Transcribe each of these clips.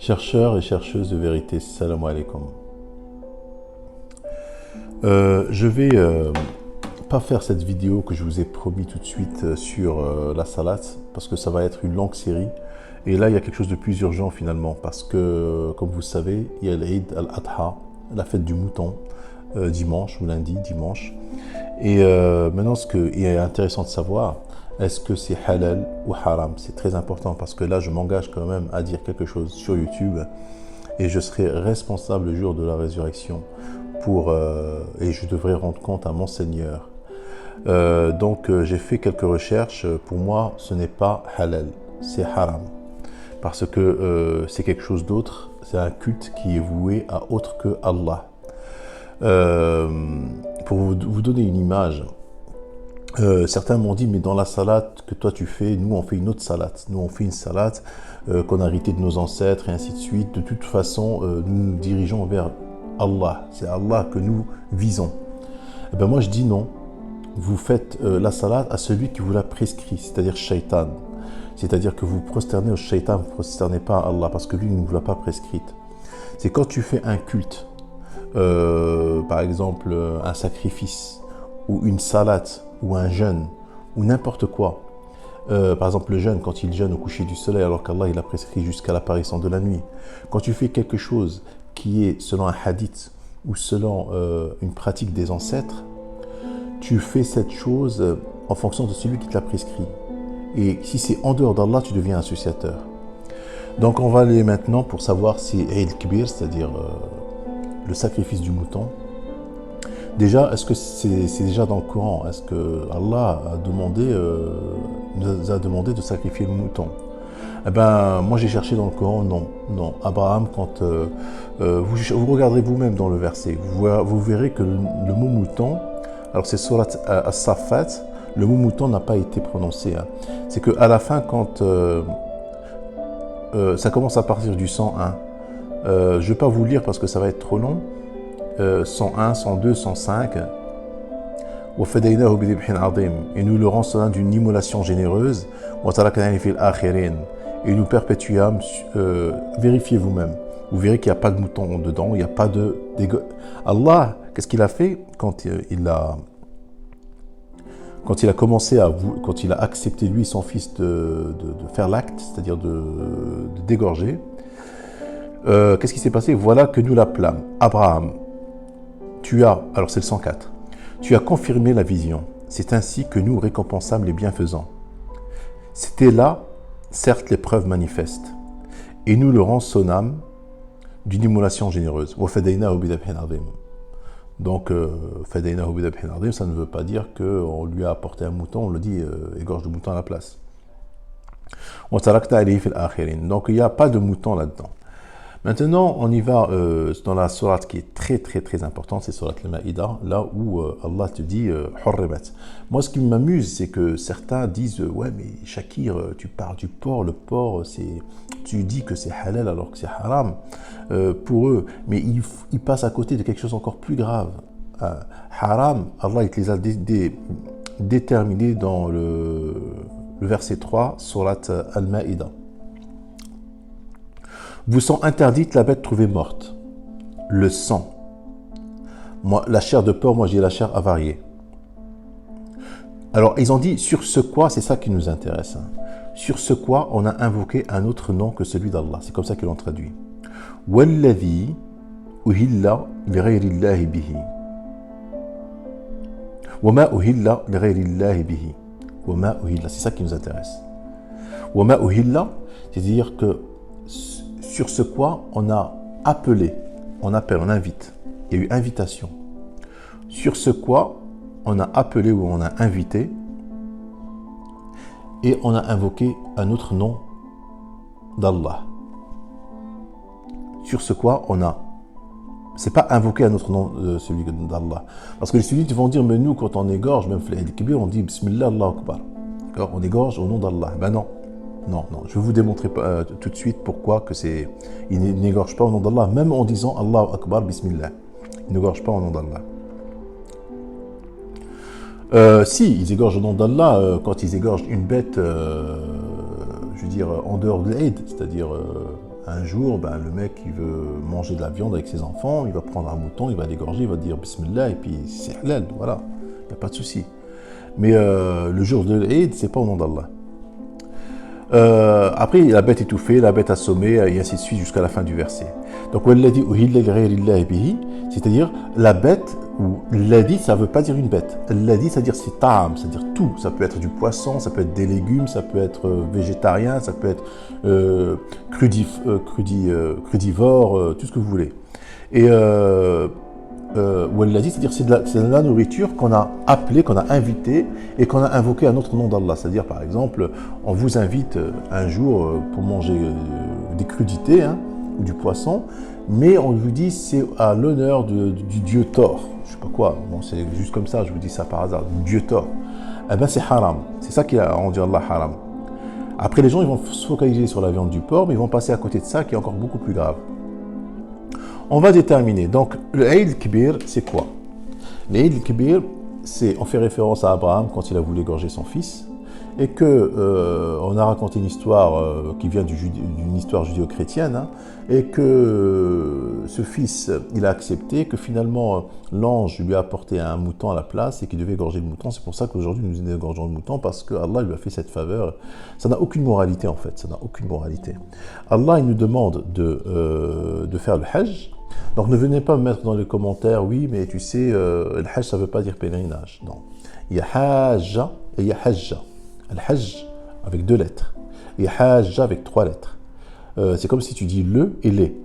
Chercheurs et chercheuses de vérité, salam alaikum. Je vais pas faire cette vidéo que je vous ai promis tout de suite sur la salat, parce que ça va être une longue série. Et là, il y a quelque chose de plus urgent finalement, parce que, comme vous savez, il y a l'Eid al-Adha, la fête du mouton, dimanche ou lundi, dimanche. Et maintenant, ce qui est intéressant de savoir, est-ce que c'est halal ou haram? C'est très important parce que là, je m'engage quand même à dire quelque chose sur YouTube et je serai responsable le jour de la résurrection et je devrai rendre compte à mon Seigneur. Donc, j'ai fait quelques recherches. Pour moi, ce n'est pas halal, c'est haram. Parce que c'est quelque chose d'autre, c'est un culte qui est voué à autre que Allah. Pour vous donner une image, certains m'ont dit, mais dans la salade que toi tu fais, nous on fait une autre salade. Nous on fait une salade qu'on a héritée de nos ancêtres et ainsi de suite. De toute façon, nous nous dirigeons vers Allah. C'est Allah que nous visons. Et ben moi je dis non. Vous faites la salade à celui qui vous l'a prescrit, c'est-à-dire Shaitan. C'est-à-dire que vous prosternez au Shaitan, vous ne prosternez pas à Allah parce que lui ne vous l'a pas prescrite. C'est quand tu fais un culte, par exemple un sacrifice ou une salade ou un jeûne ou n'importe quoi. Par exemple le jeûne, quand il jeûne au coucher du soleil alors qu'Allah il a prescrit jusqu'à l'apparition de la nuit. Quand tu fais quelque chose qui est selon un hadith ou selon une pratique des ancêtres, tu fais cette chose en fonction de celui qui te l'a prescrit. Et si c'est en dehors d'Allah, tu deviens associateur. Donc on va aller maintenant pour savoir si Eid Kbir, c'est-à-dire le sacrifice du mouton. Déjà, est-ce que c'est déjà dans le Coran? Est-ce que Allah nous a demandé de sacrifier le mouton? Eh ben, moi j'ai cherché dans le Coran, non. Abraham, quand vous regarderez vous-même dans le verset, vous verrez que le mot mouton, alors c'est surat As-Saffat, le mot mouton n'a pas été prononcé. Hein. C'est qu'à la fin, quand ça commence à partir du 101, je ne vais pas vous lire parce que ça va être trop long. 101, 102, 105. Et nous le rançonnâmes d'une immolation généreuse. Et nous perpétuâmes, vérifiez vous-même. Vous verrez qu'il n'y a pas de mouton dedans, il n'y a pas de... Allah, qu'est-ce qu'il a fait quand il a commencé quand il a accepté lui et son fils de faire l'acte, c'est-à-dire de dégorger, qu'est-ce qui s'est passé? Voilà que nous l'appelâmes. Abraham, alors c'est le 104, tu as confirmé la vision. C'est ainsi que nous récompensâmes les bienfaisants. C'était là, certes, les preuves manifestes. Et nous le rançonnâmes d'une immolation généreuse. Donc, ça ne veut pas dire qu'on lui a apporté un mouton, on le dit, égorge de mouton à la place. Donc, il n'y a pas de mouton là-dedans. Maintenant, on y va dans la sourate qui est très très très importante, c'est sourate al-Ma'idah, là où Allah te dit Hurrimat. Moi, ce qui m'amuse, c'est que certains disent ouais, mais Shakir, tu parles du porc, le porc, tu dis que c'est halal alors que c'est haram pour eux, mais ils passent à côté de quelque chose encore plus grave. Haram, Allah il les a déterminés dans le verset 3, sourate al-Ma'idah. Vous sont interdites la bête trouvée morte, le sang. Moi, la chair de porc, moi j'ai la chair avariée. Alors, ils ont dit sur ce quoi, c'est ça qui nous intéresse. Hein. Sur ce quoi, on a invoqué un autre nom que celui d'Allah. C'est comme ça qu'ils l'ont traduit. Walladhi uhilla li ghayrillahi bihi. Wama uhilla li ghayrillahi bihi. Wama uhilla, c'est ça qui nous intéresse. Wama uhilla, c'est-à-dire que sur ce quoi on a appelé, on invite. Il y a eu invitation. Sur ce quoi on a appelé ou on a invité et on a invoqué un autre nom d'Allah. Sur ce quoi on a... C'est pas invoquer un autre nom de celui d'Allah. Parce que les sunnites vont dire, mais nous quand on égorge, même Eid Kibir, on dit Bismillah Allahu Akbar. D'accord, on égorge au nom d'Allah. Ben non. Non, je vais vous démontrer tout de suite pourquoi il n'égorge pas au nom d'Allah, même en disant Allahu Akbar, Bismillah. Il n'égorge pas au nom d'Allah. Si, ils égorgent au nom d'Allah quand ils égorgent une bête, je veux dire, en dehors de l'Eid, c'est-à-dire Un jour, le mec il veut manger de la viande avec ses enfants, il va prendre un mouton, il va l'égorger, il va dire Bismillah et puis c'est halal, voilà, il n'y a pas de souci. Mais le jour de l'Eid, c'est pas au nom d'Allah. Après, la bête étouffée, la bête assommée, et ainsi de suite jusqu'à la fin du verset. Donc, c'est-à-dire la bête, ou l'adi, ça ne veut pas dire une bête. L'adi, ça veut dire c'est ta'am, c'est-à-dire tout. Ça peut être du poisson, ça peut être des légumes, ça peut être végétarien, ça peut être crudivore, tout ce que vous voulez. Et Waladi, c'est-à-dire c'est de la nourriture qu'on a appelée, qu'on a invitée et qu'on a invoquée à notre nom d'Allah. C'est-à-dire, par exemple, on vous invite un jour pour manger des crudités, ou du poisson, mais on vous dit c'est à l'honneur du dieu Thor. Je sais pas quoi, bon, c'est juste comme ça, je vous dis ça par hasard, du dieu Thor. Eh bien, c'est haram. C'est ça qui a rendu Allah haram. Après, les gens ils vont se focaliser sur la viande du porc, mais ils vont passer à côté de ça qui est encore beaucoup plus grave. On va déterminer. Donc, le Eid Kibir, c'est quoi? Le Eid Kibir, on fait référence à Abraham quand il a voulu égorger son fils, et que on a raconté une histoire qui vient d'une histoire judéo-chrétienne, et que ce fils, il a accepté, que finalement l'ange lui a apporté un mouton à la place et qu'il devait égorger le mouton. C'est pour ça qu'aujourd'hui nous égorgeons le mouton, parce que Allah lui a fait cette faveur. Ça n'a aucune moralité en fait, ça n'a aucune moralité. Allah il nous demande de faire le Hajj. Donc ne venez pas me mettre dans les commentaires, oui, mais tu sais, le Hajj ça ne veut pas dire pèlerinage. Non. Il y a Hajja et il y a Hajja. Le Hajj avec 2 lettres. Il y a Hajja avec 3 lettres. C'est comme si tu dis le et les.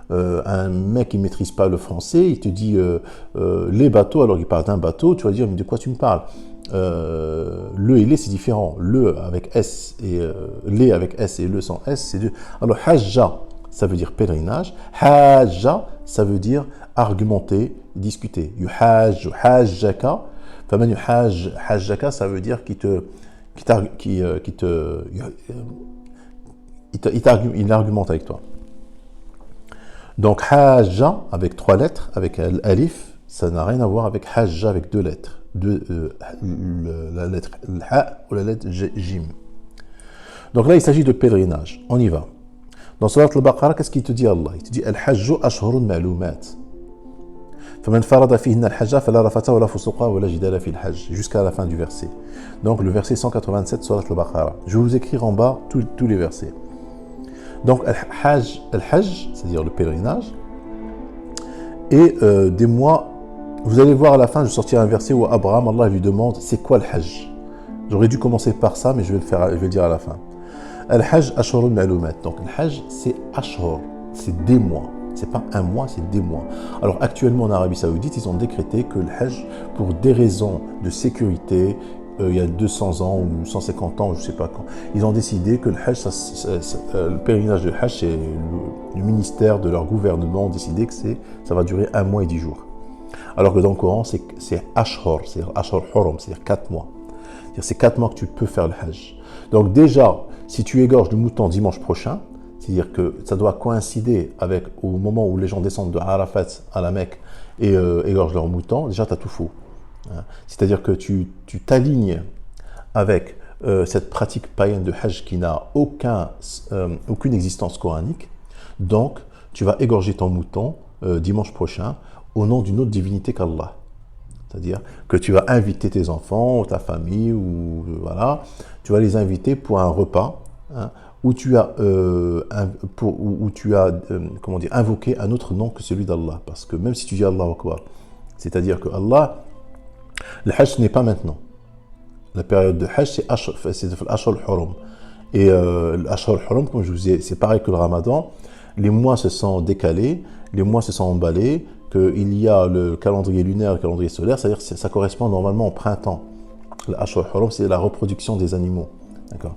Un mec qui ne maîtrise pas le français, il te dit les bateaux, alors il parle d'un bateau, tu vas dire mais de quoi tu me parles? Le et les c'est différent. Le avec S et les avec S et le sans S, c'est deux. Alors Hajja, ça veut dire pèlerinage. Hajja, ça veut dire argumenter, discuter. Yuhajju hajjaka. Faman yuhajj hajjaka, ça veut dire il argumente avec toi. Donc hajja avec 3 lettres, avec l'alif, ça n'a rien à voir avec hajja avec 2 lettres. La lettre ha ou la lettre jim. Donc là, il s'agit de pèlerinage. On y va. Dans Surat al-Baqarah, qu'est-ce qu'il te dit Allah? Il te dit Al-Hajju ashhurun ma'lumat. فمن فرض فيهن الحج فلا رفث ولا فسوق ولا جدال في الحج, jusqu'à la fin du verset. Donc le verset 187 Surat al-Baqarah. Je vais vous écrire en bas tous les versets. Donc al-Hajj, c'est-à-dire le pèlerinage, et des mois, vous allez voir à la fin, je vais sortir un verset où Abraham, Allah lui demande c'est quoi le Hajj. J'aurais dû commencer par ça, mais je vais le dire à la fin. Al-Hajj ashhurun ma'lumat. Donc le Hajj c'est ashhur, c'est des mois. C'est pas un mois, c'est des mois. Alors actuellement en Arabie Saoudite, ils ont décrété que le Hajj, pour des raisons de sécurité, il y a 200 ans ou 150 ans, je ne sais pas quand, ils ont décidé que le Hajj, le pèlerinage de Hajj, c'est le ministère de leur gouvernement ont décidé que ça va durer 1 mois et 10 jours. Alors que dans le Coran, c'est Ashhur, c'est Ashhur Hurum, c'est-à-dire 4 mois. C'est 4 mois que tu peux faire le Hajj. Donc déjà, si tu égorges le mouton dimanche prochain, c'est-à-dire que ça doit coïncider avec au moment où les gens descendent de Arafat à la Mecque et égorgent leur mouton, déjà tu as tout faux. C'est-à-dire que tu t'alignes avec cette pratique païenne de Hajj qui n'a aucune existence coranique. Donc tu vas égorger ton mouton dimanche prochain au nom d'une autre divinité qu'Allah. C'est-à-dire que tu vas inviter tes enfants, ou ta famille, ou voilà, tu vas les inviter pour un repas, où tu as, invoqué un autre nom que celui d'Allah. Parce que même si tu dis Allah Akbar, c'est-à-dire que Allah, le Hajj n'est pas maintenant. La période de Hajj, c'est l'Ashhur al-Hurum. Et l'Ashhur al-Hurum, comme je vous ai, c'est pareil que le Ramadan, les mois se sont décalés, les mois se sont emballés, qu'il y a le calendrier lunaire et le calendrier solaire, c'est-à-dire que ça correspond normalement au printemps. L'Ashhur al-Hurum, c'est la reproduction des animaux. D'accord.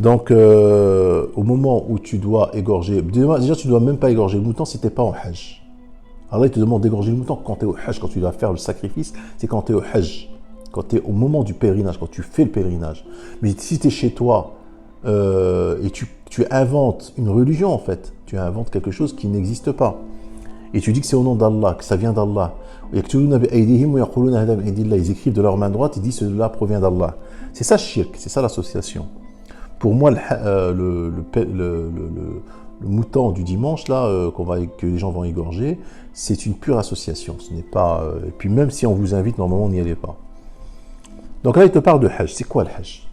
Donc, au moment où tu dois égorger, déjà tu ne dois même pas égorger le mouton si tu n'es pas en Hajj. Allah il te demande d'égorger le mouton quand tu es au Hajj, quand tu dois faire le sacrifice, c'est quand tu es au Hajj, quand tu es au moment du pèlerinage, quand tu fais le pèlerinage. Mais si tu es chez toi et tu inventes une religion en fait, tu inventes quelque chose qui n'existe pas, et tu dis que c'est au nom d'Allah, que ça vient d'Allah, ils écrivent de leur main droite, ils disent cela provient d'Allah. C'est ça le shirk, c'est ça l'association. Pour moi, Le mouton du dimanche, là, que les gens vont égorger, c'est une pure association. Ce n'est pas. Et puis même si on vous invite, normalement, on n'y allait pas. Donc là, il te parle de Hajj. C'est quoi le Hajj?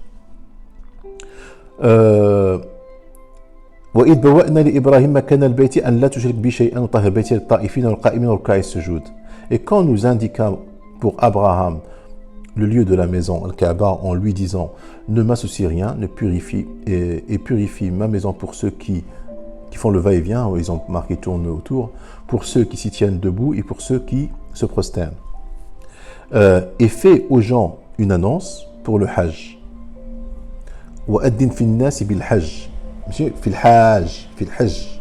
وإذ بوأنا لإبراهيم مكان البيت أن لا تشرك بي شيئا وطهر بيتي للطائفين والقائمين والركع السجود. Et quand nous indiquons pour Abraham le lieu de la maison, Al-Kaaba, en lui disant ne m'associe rien, ne purifie et purifie ma maison pour ceux qui font le va-et-vient, où ils ont marqué tourne autour, pour ceux qui s'y tiennent debout et pour ceux qui se prosternent. Et fait aux gens une annonce pour le Hajj. وأذن في الناس بالحج. في الحج.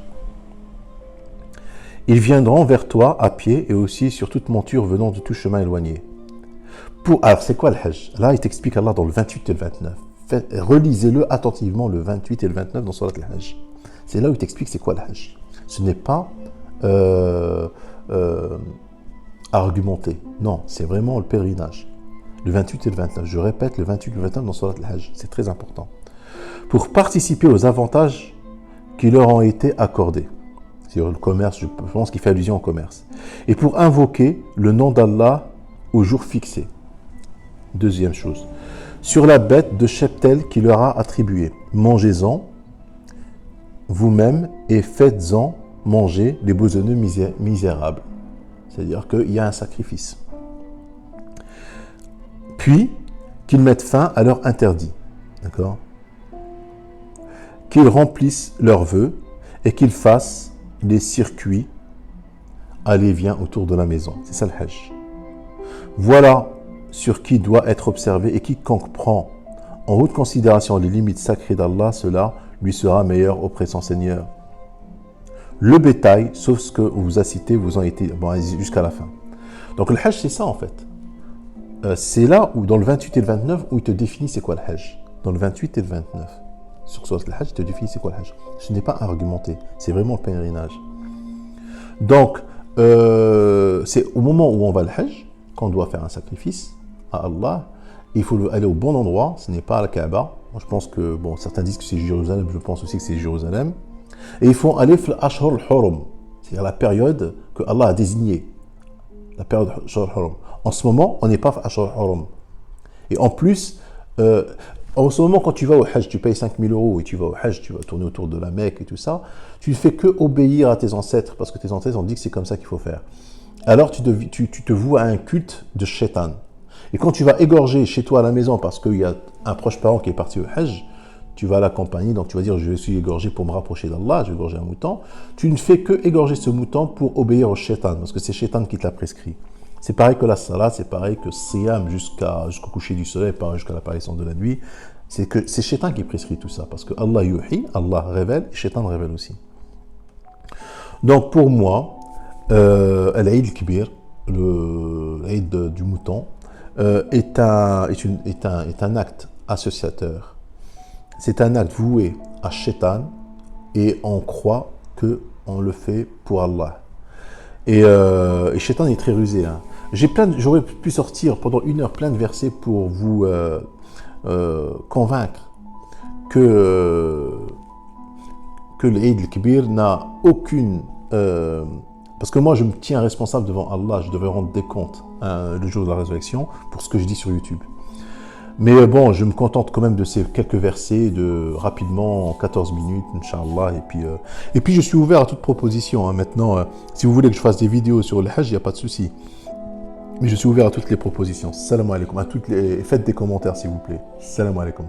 Ils viendront vers toi à pied et aussi sur toute monture venant de tout chemin éloigné. Alors, c'est quoi le Hajj? Là, il t'explique Allah dans le 28 et le 29. Relisez-le attentivement, le 28 et le 29 dans Surat al-Hajj. C'est là où il t'explique c'est quoi le Hajj. Ce n'est pas argumenté. Non, c'est vraiment le pèlerinage. Le 28 et le 29. Je répète, le 28 et le 29 dans Surat al-Hajj. C'est très important. Pour participer aux avantages qui leur ont été accordés. C'est le commerce, je pense qu'il fait allusion au commerce. Et pour invoquer le nom d'Allah au jour fixé. Deuxième chose. Sur la bête de cheptel qui leur a attribué. Mangez-en vous-même et faites-en manger les besogneux misérables. C'est-à-dire qu'il y a un sacrifice. Puis, qu'ils mettent fin à leur interdit. D'accord? Qu'ils remplissent leurs vœux et qu'ils fassent des circuits allez-viens autour de la maison. C'est ça le Hajj. Voilà sur qui doit être observé et quiconque prend en haute considération les limites sacrées d'Allah, cela lui sera meilleur auprès de son Seigneur. Le bétail, sauf ce que vous a cité, vous en été jusqu'à la fin. Donc le Hajj, c'est ça en fait. C'est là où, dans le 28 et le 29, où il te définit c'est quoi le Hajj. Dans le 28 et le 29. Sur Surat al-Hajj, il te définit c'est quoi le Hajj. Ce n'est pas argumenté, c'est vraiment le pèlerinage. Donc, c'est au moment où on va le Hajj, qu'on doit faire un sacrifice à Allah, il faut aller au bon endroit, ce n'est pas à la Kaaba. Moi, je pense que, bon, certains disent que c'est Jérusalem, je pense aussi que c'est Jérusalem. Et il faut aller à l'Ashhur al-Hurum, c'est-à-dire la période que Allah a désignée. La période Ashhur al-Hurum. En ce moment, on n'est pas à Ashhur al-Hurum. Et en plus, en ce moment, quand tu vas au Hajj, tu payes 5 000 € et tu vas au Hajj, tu vas tourner autour de la Mecque et tout ça, tu ne fais que obéir à tes ancêtres, parce que tes ancêtres ont dit que c'est comme ça qu'il faut faire. Alors tu te voues à un culte de shaitan. Et quand tu vas égorger chez toi à la maison, parce qu'il y a un proche parent qui est parti au Hajj, tu vas l'accompagner, donc tu vas dire je suis égorgé pour me rapprocher d'Allah, je vais égorger un mouton. Tu ne fais que égorger ce mouton pour obéir au shaitan, parce que c'est shaitan qui te l'a prescrit. C'est pareil que la salat, c'est pareil que siyam jusqu'au coucher du soleil, pareil jusqu'à l'apparition de la nuit. C'est shaitan qui prescrit tout ça, parce que Allah yuhi, Allah révèle, et shaitan révèle aussi. Donc pour moi, l'Aïd al-Kibir, l'Aïd du mouton, est un acte associateur. C'est un acte voué à shaitan, et on croit qu'on le fait pour Allah. Et shaitan est très rusé. Hein. J'aurais pu sortir pendant 1 heure plein de versets pour vous convaincre que l'Aïd al-Kibir n'a aucune... parce que moi, je me tiens responsable devant Allah, je devrais rendre des comptes le jour de la résurrection pour ce que je dis sur YouTube. Mais bon, je me contente quand même de ces quelques versets, rapidement, en 14 minutes, Inch'Allah. Et puis, je suis ouvert à toute proposition. Hein. Maintenant, si vous voulez que je fasse des vidéos sur le Hajj, il n'y a pas de souci. Mais je suis ouvert à toutes les propositions. Salam alaikum. Faites des commentaires, s'il vous plaît. Salam alaikum.